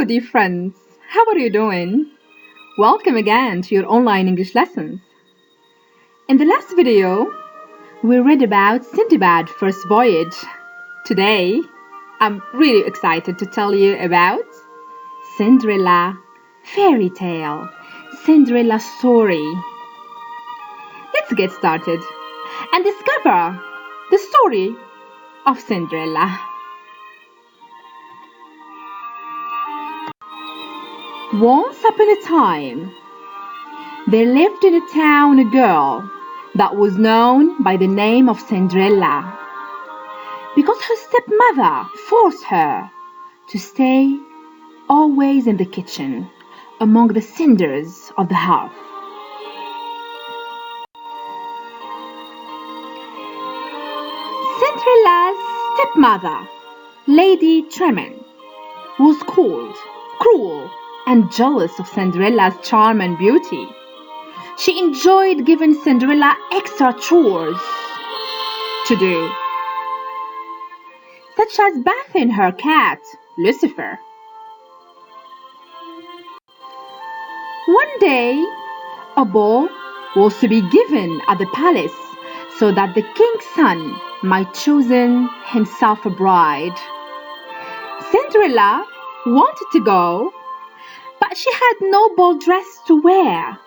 Hello, dear friends. How are you doing? Welcome again to your online English lessons. In the last video, we read about Sindbad's first voyage. Today, I'm really excited to tell you about Cinderella fairy tale, Cinderella story. Let's get started and discover the story of Cinderella. Once upon a time, there lived in a town a girl that was known by the name of Cinderella because her stepmother forced her to stay always in the kitchen among the cinders of the hearth. Cinderella's stepmother, Lady Tremaine, was cold, cruel, and jealous of Cinderella's charm and beauty. She enjoyed giving Cinderella extra chores to do, such as bathing her cat, Lucifer. One day, a ball was to be given at the palace so that the king's son might choose himself a bride. Cinderella wanted to go, but she had no ball dress to wear.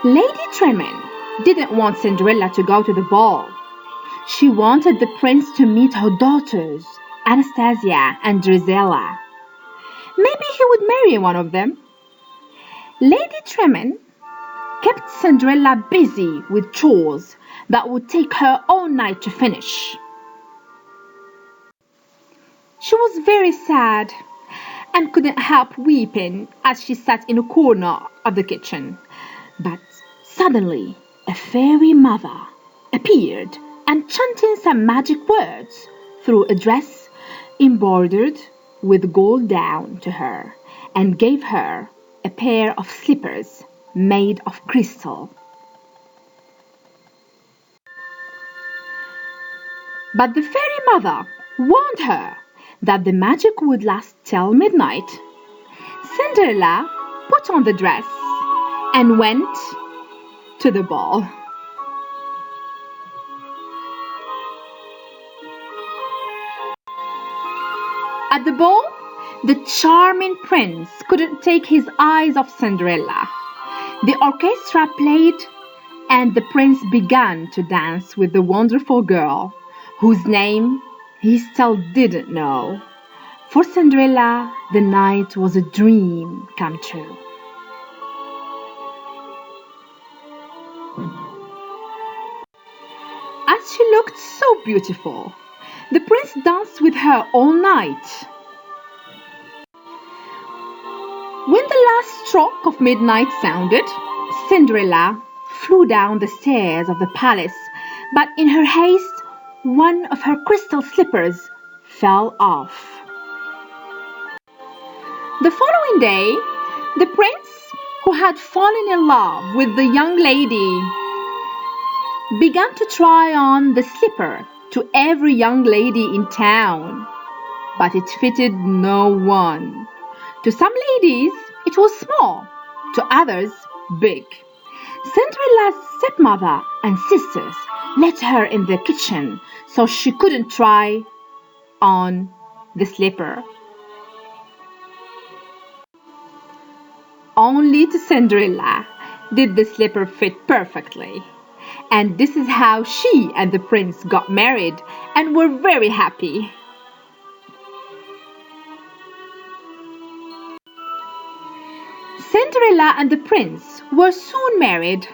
Lady Tremaine didn't want Cinderella to go to the ball. She wanted the prince to meet her daughters, Anastasia and Drizella. Maybe he would marry one of them. Lady Tremaine kept Cinderella busy with chores that would take her all night to finish. She was very sad and couldn't help weeping as she sat in a corner of the kitchen. But suddenly, a fairy mother appeared and chanting some magic words threw a dress embroidered with gold down to her and gave her a pair of slippers made of crystal. But the fairy mother warned her that the magic would last till midnight. Cinderella put on the dress and went to the ball. At the ball, the charming prince couldn't take his eyes off Cinderella. The orchestra played and the prince began to dance with the wonderful girl, whose name he still didn't know. For Cinderella, the night was a dream come true. As she looked so beautiful, the prince danced with her all night. When the last stroke of midnight sounded, Cinderella flew down the stairs of the palace, but in her haste, one of her crystal slippers fell off. The following day, the prince, who had fallen in love with the young lady, began to try on the slipper to every young lady in town, but it fitted no one. To some ladies, it was small, to others, big. Cinderella's stepmother and sisters let her in the kitchen so she couldn't try on the slipper. Only to Cinderella did the slipper fit perfectly. And this is how she and the prince got married and were very happy. Cinderella and the prince were soon married.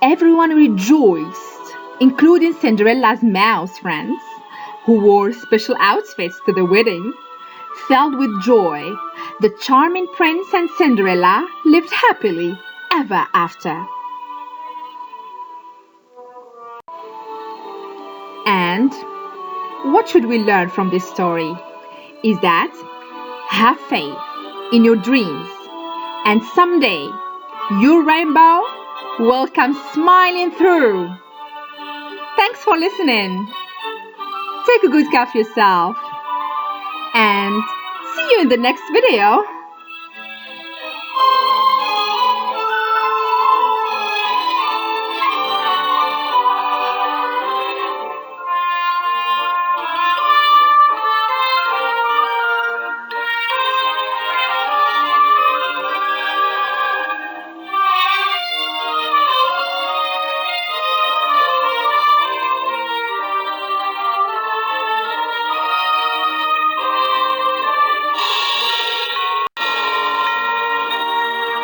Everyone rejoiced, including Cinderella's mouse friends, who wore special outfits to the wedding. Filled with joy, the charming prince and Cinderella lived happily ever after. And what should we learn from this story? Is that have faith in your dreams, and someday your rainbow will come smiling through. Thanks for listening. Take a good care of yourself and see you in the next video.